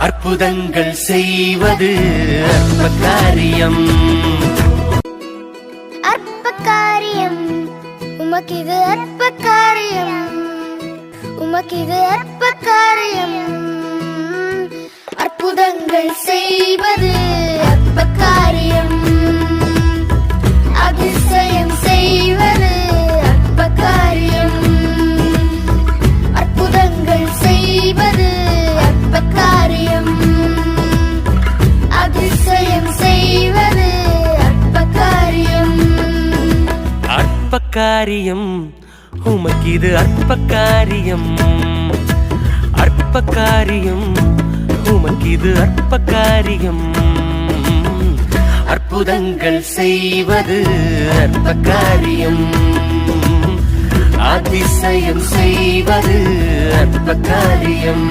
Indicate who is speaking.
Speaker 1: அற்புதங்கள் செய்வது அற்ப காரியம்.
Speaker 2: அற்ப காரியம் உமக்கிது அற்ப காரியம், உமக்கிது அற்ப காரியம். அற்புதங்கள் செய்வது அற்ப காரியம், அதிசயம் செய்வது அற்ப காரியம். அற்புதங்கள் செய்வது அற்ப காரியம், அதிசயம் செய்வது அற்ப காரியம்.
Speaker 1: அற்ப காரியம் உமக்கிது அற்ப காரியம், அற்ப காரியம் உமக்கிது அற்ப காரியம். அற்புதங்கள் செய்வது அற்ப காரியம், அதிசயம் செய்வது அற்ப காரியம்.